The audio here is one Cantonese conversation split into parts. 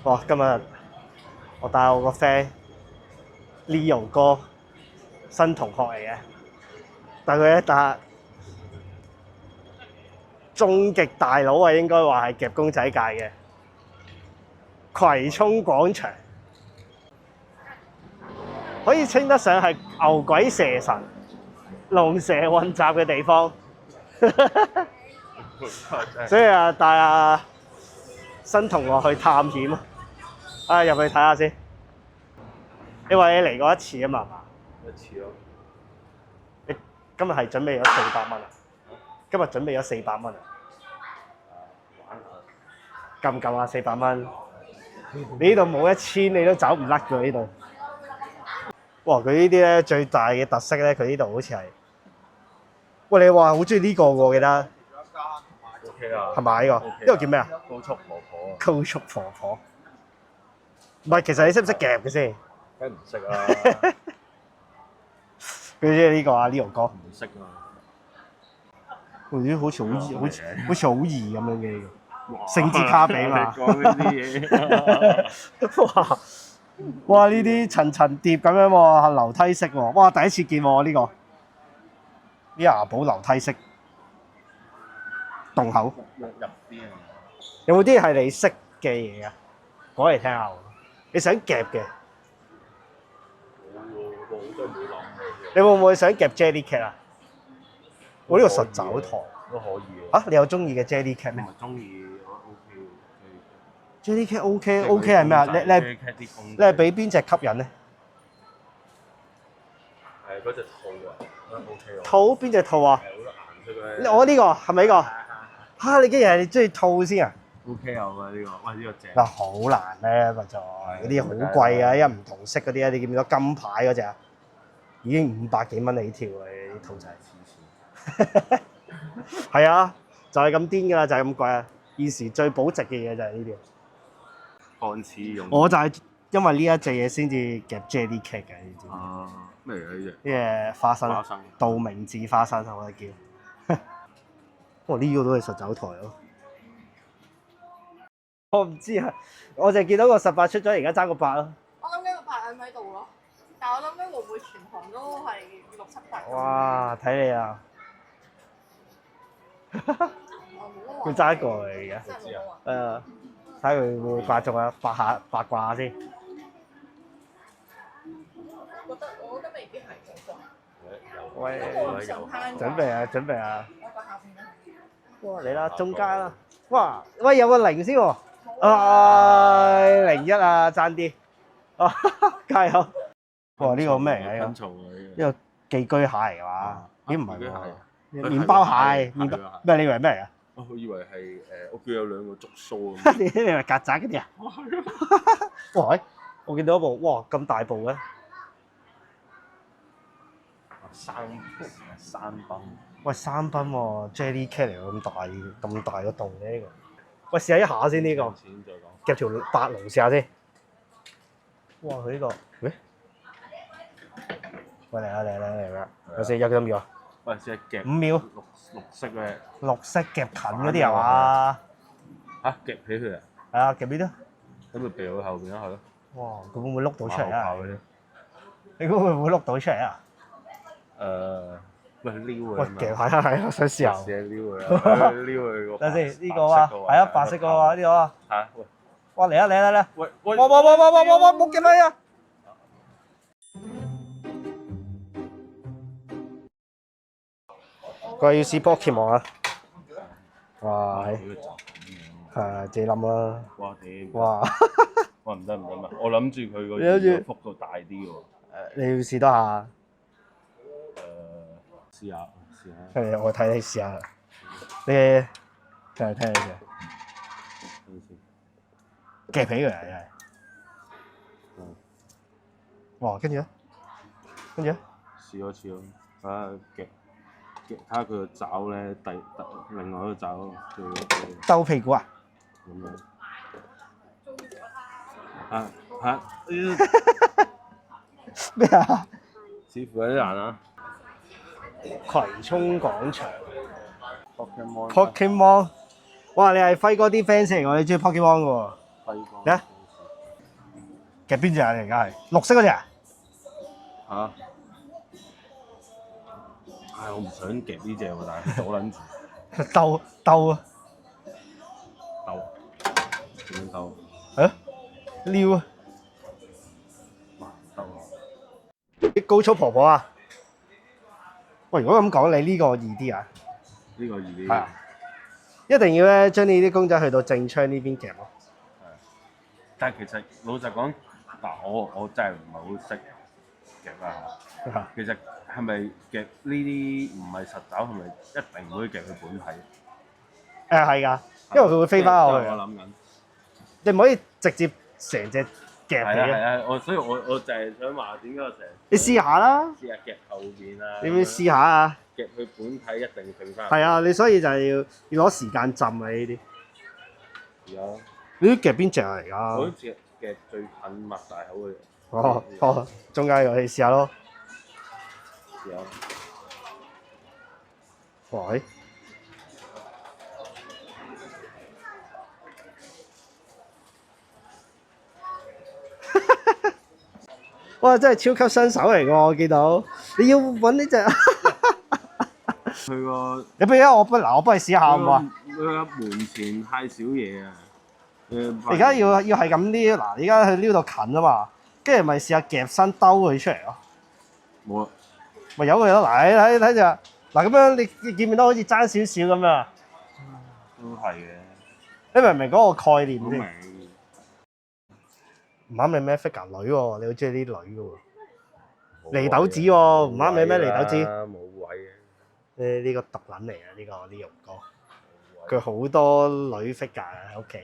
哇！今日我帶我個 friend Leo 哥，新同學嚟嘅，但佢一打終極大佬啊，應該話係夾公仔界嘅葵涌廣場，可以稱得上係牛鬼蛇神、龍蛇混雜嘅地方。所以啊，帶阿新同學去探險啊！入去睇下先。你話你嚟過一次啊嘛？係嘛？一次咯。你今日係準備咗400蚊啊？今日準備咗400蚊啊？玩下。夠唔夠啊？400蚊？你呢度冇1000，你都走唔甩㗎呢度。哇！佢呢啲咧最大嘅特色咧，佢呢度好似係，喂你話好中意呢個喎，我記得。OK 啊。係咪呢個？呢個叫咩啊？高速婆婆啊。高速婆婆。唔係，其實你識唔識夾嘅先？梗係唔識啦。佢中意呢個啊，Leo 哥。唔識啊。咦，好似好易，好似好易咁樣嘅呢個。聖之卡比嘛。你講呢啲嘢。哇！哇！呢啲層層疊咁樣喎，樓梯式喎。哇！第一次見喎呢個。啲牙寶樓梯式洞口。入啲啊。有冇啲係你識嘅嘢啊？講嚟聽下喎。你想夾嘅？冇都冇諗。你會唔會想夾 Jellycat 啊？我呢個實爪台都可以嘅。啊！你有中意嘅 Jellycat 咩唔係中意，OK。 ？Jellycat OK 係咩啊？你係俾邊隻吸引咧？係嗰隻兔啊，OK 喎。兔邊隻兔啊？係好多顏色嘅。我呢個係咪呢個？嚇！你竟然係中意兔先啊？ OK 啊，呢個，喂呢個正。嗱，好難咧，實在嗰啲好貴啊，因為唔同色嗰啲啊，你見唔見到金牌嗰只啊？已經500幾蚊起跳啊！啲兔仔黐線。係啊，就係咁癲㗎啦，就係咁貴啊！現時最保值嘅嘢就係呢啲。看似用。我就係因為呢一隻嘢先至夾 Jellycat 嘅，你知唔知？啊，咩嚟嘅呢隻？呢隻花生，花生道明寺花生我覺得叫。哦，呢個都係實走台咯。我唔知啊，我就見到個18出咗，而家爭個8咯。我諗緊個8喺度咯，但係我諗緊會唔會全行都係6、7、8？哇！睇你啊！佢爭一個嚟而家。真係冇啊！睇佢會唔會掛中啊？八卦下先。我覺得未必係嗰個。喂，有。準備啊！我個下邊咧。哇！嚟啦，中間啦！哇！喂，有個0先喎。01啊，爭啲。啊，加油！哇！呢個咩嚟㗎？呢個寄居蟹嚟㗎嘛？咦，唔係喎，麵包蟹，麵包咩？你以為咩嚟㗎？我以為係屋企有2個竹鬚咁。你以為曱甴嗰啲啊？哇！喂，我見到一部，哇咁大部嘅。山崩。喂，3賓喎，Jellycat嚟喎，咁大個洞嘅呢個。喂，試下一下先呢個。錢再講。夾條白龍試下先。哇！佢呢個，喂，嚟啦！有幾多秒啊？喂，試下夾。5秒。綠色嘅。綠色夾近嗰啲係嘛？嚇，夾起佢啊！係啊，夾呢啲。咁咪避佢後邊啦，係咯。哇！佢會唔會碌到出嚟啊？嗰啲。你估會唔會碌到出嚟啊？喂，撩喂，啊！夾係啊，想試下。試下撩佢啊！撩佢個。等陣先，呢個啊，係啊，白色個啊，呢個啊。嚇！喂。哇！嚟啊！喂！哇！冇夾你啊！佢話要試 Pokemon 啊！哇！係自己諗啦。哇！屌！哇！哇！唔得！我諗住佢個幅度大啲喎。你要試多下。試下。我睇你試下。你睇你試。夾起佢啊！真係。哇！跟住咧。試多次咯，睇下夾，睇下佢個爪咧，另外一個爪兜屁股啊！咁樣。嚇！咩啊？似乎有啲難啊。葵涌廣場。Pokemon。Pokemon。哇！你係輝哥啲 fans 嚟喎，你中意 Pokemon 嘅喎。輝哥。嚟啊！夾邊隻啊？你而家係綠色嗰隻啊？嚇！唉，我唔想夾呢只喎，但係阻撚住兜啊！兜，點樣兜？撩啊！哇，兜啊！啲高速婆婆啊！喂，如果咁講，你呢個易啲啊？呢個易啲。係啊，一定要咧將呢啲公仔去到正窗呢邊夾咯。但係其實老實講，嗱我真係唔係好識夾啦。其實係咪夾呢啲唔係實爪，係咪一定唔可以夾佢本體？係㗎，因為佢會飛翻落去。我諗緊。你唔可以直接成隻夾係起啊，所以我就係想話點解我成日你試下啦，試下夾後邊啊？你要試下啊？夾佢本體一定剩翻。係啊，你所以就係要攞時間浸啊呢啲。有。你啲夾邊隻啊而我家？好似夾最近擘大口嘅。哦，中間個你試下咯。有。喂！哇！真係超級新手嚟㗎，我見到。你要揾呢隻，佢個你不如我幫你試下好唔好啊？佢個門前太少嘢啊！而家要係咁撩，嗱，而家佢撩到近啊嘛，跟住咪試下夾身兜佢出嚟咯。冇啊！咪由佢咯，嗱，你睇住，嗱咁樣你見唔見到好似爭少少咁啊？都係嘅。你明唔明嗰個概念先？好明。唔啱你咩 figure 女喎？你好中意啲女嘅喎。離豆子喎，唔啱你咩離豆子？冇位嘅。呢個毒撚嚟啊！呢個呢容哥，佢好多女 figure 喺屋企。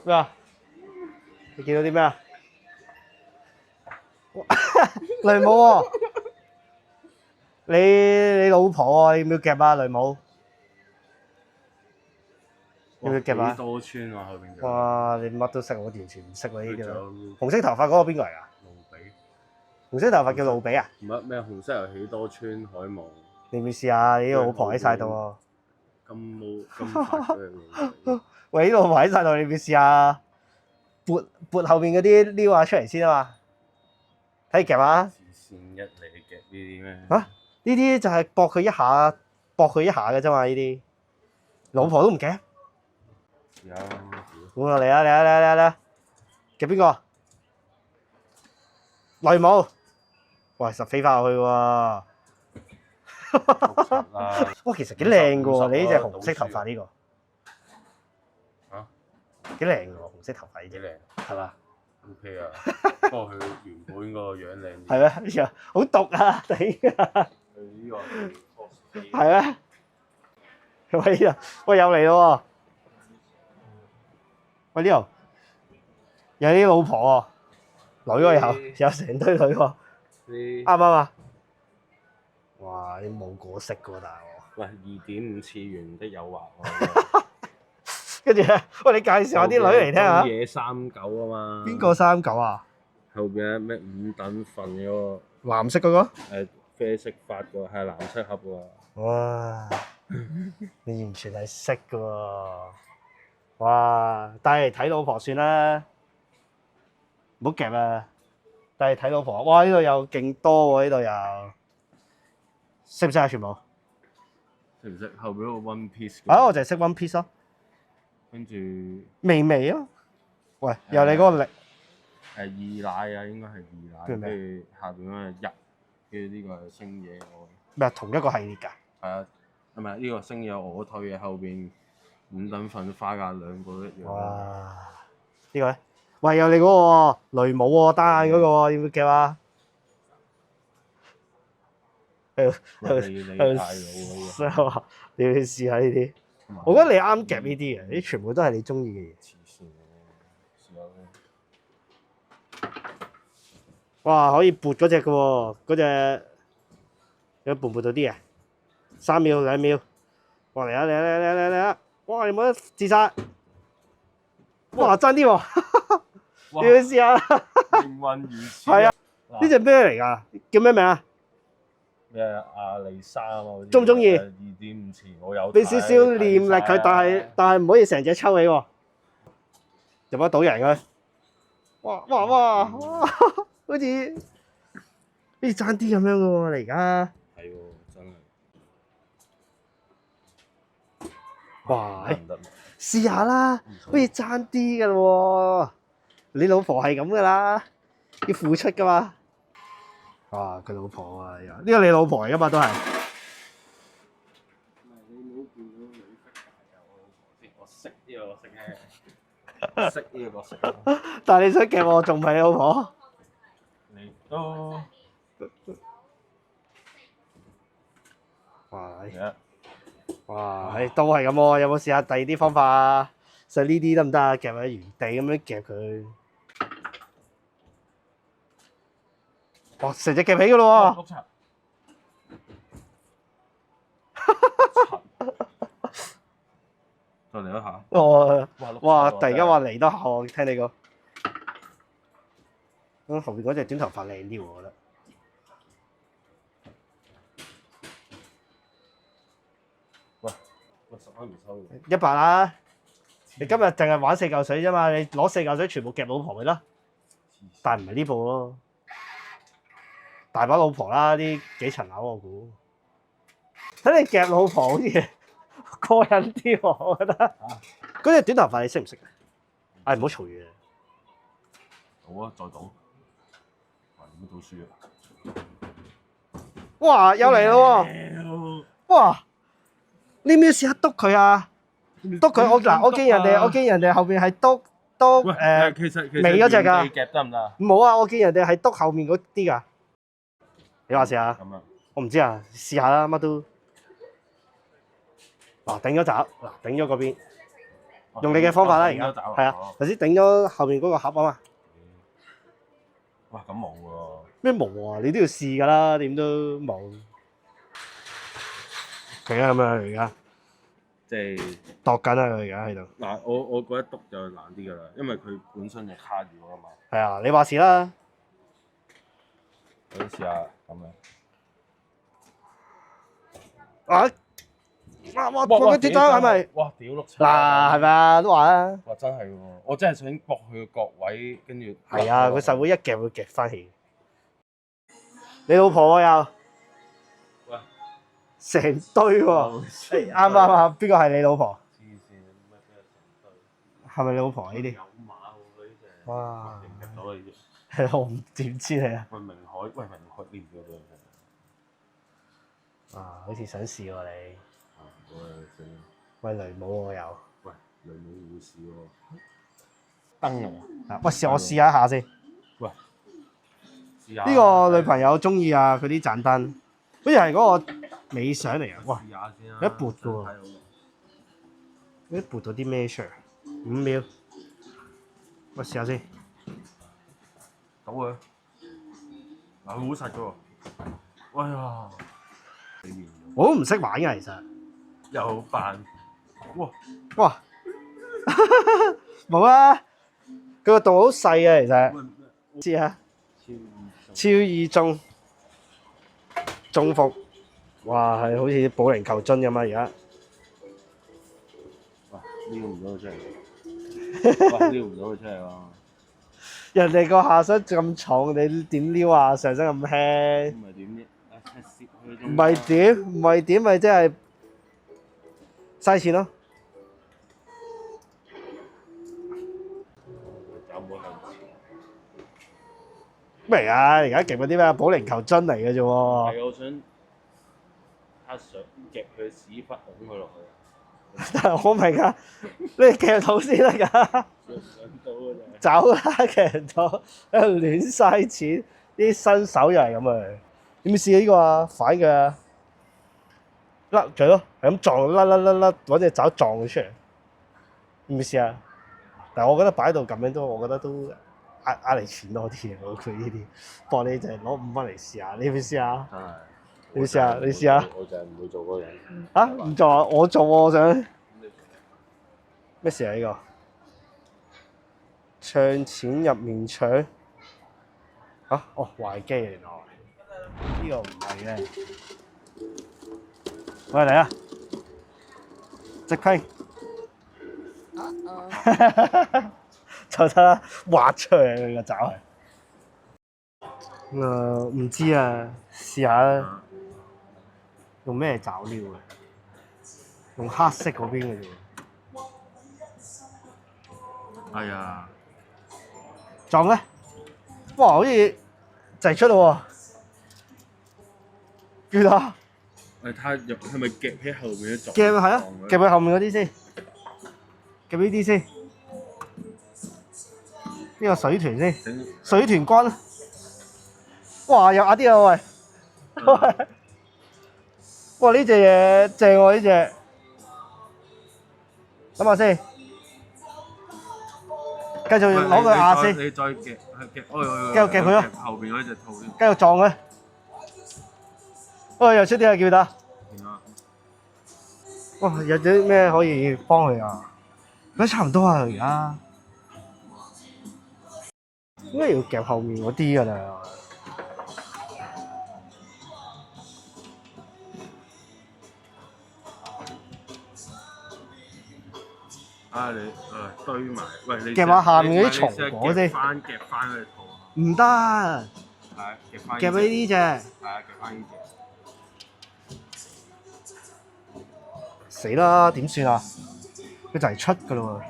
咩啊？你見到啲咩啊？雷姆喎！你老婆喎？要唔要夾啊？雷姆？要唔要夾啊？幾多村啊？後邊就。哇！你乜都識，我完全唔識喎呢啲仲咯。有紅色頭髮嗰個邊個嚟㗎？路比。紅色頭髮叫路比啊？唔係咩？紅色又喜多村海望。你要唔要試下？你啲老婆喺晒度喎。金髮嗰樣嘢。喂，啲老婆喺晒度，你要唔要試下？撥後面嗰啲撩下出嚟先啊嘛！睇夾下。黐線一嚟夾呢啲咩？呢啲就係駁佢一下嘅啫嘛！呢啲老婆都唔夾。有。好啊！嚟啊！夾邊個？雷姆。喂，實飛翻落去喎。哇，其實幾靚嘅喎！你呢隻紅色頭髮呢個。幾靚嘅喎，紅色頭髮呢隻。幾靚。係嘛 ？OK 啊。不過佢原本個樣靚啲。係咩？好毒啊！頂啊！佢呢個係 cosplay。係咩？喂又嚟咯喎！喂呢度有啲老婆喎，女喎有成堆女喎，啱唔啱啊？哇！啲冇果色嘅喎，大佬。喂，2.5次元的誘惑喎。跟住咧，喂你介紹下啲女嚟聽下。東野39啊嘛。邊個39啊？後邊咩5等份嗰個？藍色嗰個？啡色髮個，係藍色盒喎。哇！你完全係識嘅喎。哇！帶嚟睇老婆算啦，唔好夾啊！帶嚟睇老婆。哇！呢度有勁多喎，呢度有。識唔識啊？全部？識唔識後邊嗰個 One Piece？我就係識 One Piece 咯。跟住微啊！喂，又你嗰個力二奶啊，應該係二奶。跟住下邊嗰個日，跟住呢個係星野我。咩？同一個系列㗎？係啊，唔係呢個星野我退嘅後邊5等份花架兩個一樣。哇！呢個咧，喂，有你嗰個雷姆喎，單眼嗰個喎，要唔要夾啊？你太老喎！你要試下呢啲，我覺得你啱夾呢啲嘅，呢啲全部都係你中意嘅嘢。黐線嘅，試下先。哇！可以撥嗰只嘅喎，嗰隻有撥唔撥到啲啊？3秒2秒，哇！嚟啊！哇！你冇得自殺，哇！爭啲喎，你要試下。命運如此。係啊，呢隻咩嚟㗎？叫咩名啊？咩阿里莎啊嘛？中唔中意？2.5次我有。俾少少念力佢，但係唔可以成隻抽起喎。入得到人嘅。哇！好似爭啲咁樣嘅喎，你而家。係喎，真係。哇！唔得，試下啦，好似爭啲嘅喎。你老婆係咁噶啦，要付出噶嘛。哇！佢老婆啊，呢個你老婆嚟噶嘛都係。唔係你冇見到你識我識呢個角色嘅，識呢個角色。但係你想夾我，仲唔係你老婆？你都哇！而家哇！都係咁喎，有冇試下第二啲方法啊？實呢啲得唔得啊？夾喺原地咁樣夾佢。哇！成隻夾起噶咯喎！碌柒。再嚟一下。哇！突然間話嚟得後，聽你講。咁後邊嗰隻短頭髮靚啲喎，我覺得。喂，10蚊唔收嘅。 100啦！你今日淨係玩4嚿水啫嘛，你攞4嚿水全部夾老婆咪得，但係唔係呢部咯，大把老婆啦，啲幾層樓我估。睇你夾老婆好似過癮啲喎，我覺得。嗰隻短頭髮你識唔識啊？唉，唔好嘈嘢。賭啊，再賭。點賭輸啊？哇！又嚟咯喎！哇！你唔要試下篤佢啊？篤佢我見人哋後邊係篤其實尾嗰隻㗎原地夾得唔得啊？冇啊！我見人哋係篤後面嗰啲㗎。你話試下？咁啊，我唔知啊，試下啦，乜都。嗱，頂咗閘，嗱，頂咗嗰邊，用你嘅方法啦，而家係啊，頭先頂咗後面嗰個盒啊嘛。哇，咁冇喎。咩冇啊？你都要試㗎啦，點都冇。係啊，咁啊，而家即係度緊啊，佢而家喺度。嗱，我覺得篤就難啲㗎啦，因為佢本身就卡住㗎嘛。係啊，你話事啦。我試下咁樣。啊！哇！搏佢跌咗係咪？哇！屌碌柒！嗱，係咪啊？都話啦。哇！真係喎，我真係想搏佢個角位，跟住。係啊，佢實會一夾會夾翻起。你老婆又？喂！成堆喎，啱唔啱啊？邊個係你老婆？黐線，乜咩成堆？係咪你老婆呢啲？有馬喎呢隻。哇！夾到你啫。係我唔點知你啊？喂，明海練咗佢。啊，好似想試喎你。喂，正。喂，雷姆我有。喂，雷姆護士喎。燈啊！喂，我試下先。喂。試下。呢個女朋友中意啊，佢啲盞燈，好似係嗰個尾相嚟啊！哇，試下先啦。有一撥嘅喎。有啲撥到啲咩出嚟？5秒。喂，試下先。倒佢。嗱，好實嘅喎。哎呀！我都唔識玩嘅其實。又扮。哇！冇啊！佢個洞好細啊，其實。知啊。超易中。中伏。哇！係好似保齡球樽咁啊！而家。哇！撩唔到佢出嚟。哇！撩唔到佢出嚟喎。人哋個下身咁重，你點撩啊？上身咁輕。唔係點啫？唔係點？唔係點咪即係嘥錢咯。咩嚟啊？而家夾嗰啲咩保齡球樽嚟嘅啫喎。係，我想想夾佢屎忽拱佢落去。但係我明啊，你夾到先得㗎。上到㗎咋。走啦，夾到喺度亂嘥錢，啲新手又係咁啊！點試呢個啊？反嘅啊！甩嘴咯，係咁撞，甩，揾隻爪撞佢出嚟。點試啊？但係我覺得擺喺度咁樣都，我覺得都呃你錢多啲喎。佢呢啲，不過你就係攞5蚊嚟試下，你要唔要試下？真係。你試下，你試下。我就係唔會做嗰個人。嚇？唔做啊？我做喎，我想。咩事啊？呢個？唱錢入面唱。嚇？哦，壞機嚟㗎。呢個唔係嘅。喂，嚟啊！直拼。就得啦，滑出去佢個爪係。唔知啊，試下啦。用咩爪料啊？用黑色嗰邊嘅啫。係啊，撞咧！哇，好似就係出咯喎！叫打你睇下入係咪夾喺後面啲夾係啊，夾喺後面嗰啲先，夾呢啲先。呢個水豚先，整水豚骨。哇！又壓啲啊喂！哇！呢隻嘢正喎呢隻，諗下先。繼續攞佢壓先，你再夾，係夾，繼續夾佢咯後邊嗰隻兔先。繼續撞佢。又出啲啊！叫打。見啊！哇！有啲咩可以幫佢啊？佢差唔多啊，而家應該要夾後面嗰啲㗎啦。你堆埋，喂你夾下下面嗰啲松果先。夾翻佢隻兔啊！唔得，係夾翻。夾俾呢隻。係啊，夾翻呢隻。死啦！點算啊？佢就係出㗎咯喎。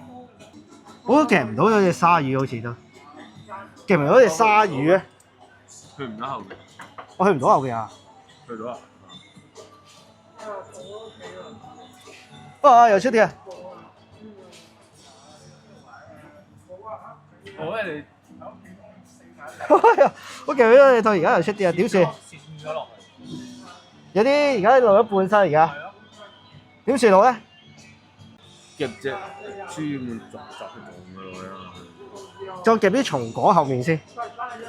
我都夾唔到有隻鯊魚，好似都夾唔到隻鯊魚咧。去唔到後面。我去唔到後邊啊！去到啊！哇！又出啲啊！我咧我夾咗隻兔，而家又出啲啊！點算？有啲而家落咗半身，而家點算好咧？夾隻豬咁逐㗎咯，再夾啲松果後面先。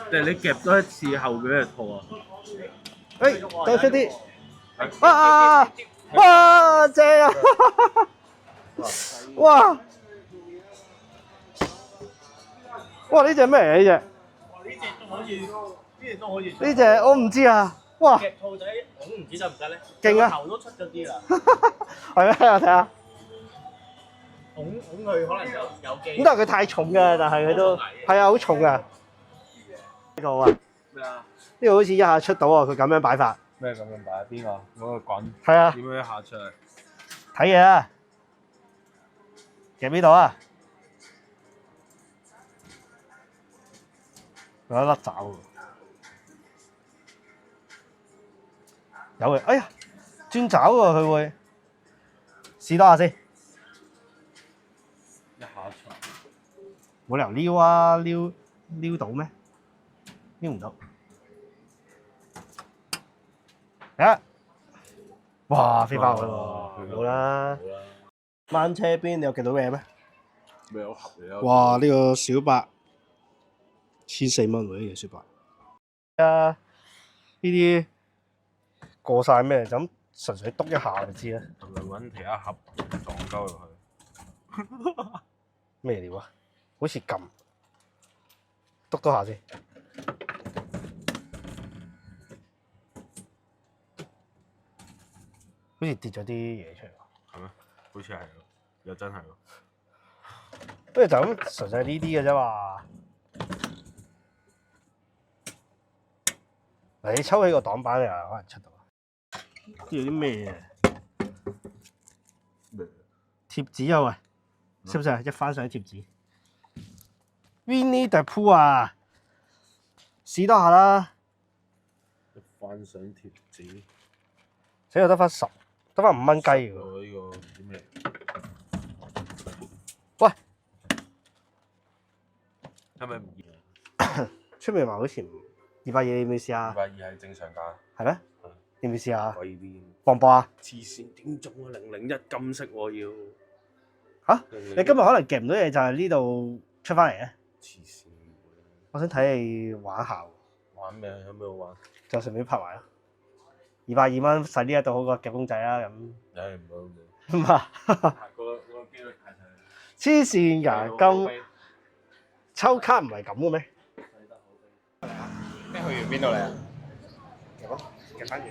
但係你夾多一次後邊嗰隻兔啊！再出啲。哇！正啊！哇！哇！呢隻咩嚟？呢隻？呢隻我唔知啊！哇！夾兔仔拱唔知得唔得咧？勁啊！頭都出咗啲啦，係咩？我睇下。拱佢可能有機。咁但係佢太重㗎，但係佢都係啊，好重㗎。呢個啊，咩啊？呢個好似一下出到啊！佢咁樣擺法。咩咁樣擺？邊個？嗰個滾。係啊。點樣一下出嚟？睇嘢啊！夾呢度啊！有一粒爪喎。有嘅，哎呀，轉爪喎佢會。試多下先。一下出。冇理由撩啊，撩到咩？撩唔到。啊！哇，飛翻去喎，好啦。掹車邊你有夾到嘢咩？咩有盒嚟啊？哇！呢個小白1400蚊喎，呢個小白。啊！呢啲過晒咩？就咁純粹篤一下就知啦。係咪揾其他盒撞鳩落去？咩料啊？好似撳篤多下先。好似跌咗啲嘢出嚟喎。係咩？好似係喎，又真係喎。不如就咁純粹呢啲嘅啫嘛。嗱，你抽起個擋板，你又可能出到。呢度啲咩啊？貼紙啊喂，識唔識啊？一翻上啲貼紙。Winnie the Pooh 啊，試多下啦。一翻上貼紙。死又得翻10，得翻5蚊雞喎。呢個唔知咩？喂，係咪唔熱？出面話好似220，你要唔要試下？ 220係正常價。係咩？要唔要試下？貴啲。磅唔磅啊？黐線點中啊？001金色喎要。嚇！你今日可能夾唔到嘢，就係呢度出翻嚟咧。黐線。我想睇你玩下喎。玩咩？有咩好玩？就順便拍埋咯。220蚊使呢一度好過夾公仔啦咁。唉，唔好唔唔係。好。個機率太細。黐線㗎，咁抽卡唔係咁嘅咩？咩去完邊度嚟啊？夾咯，夾翻完。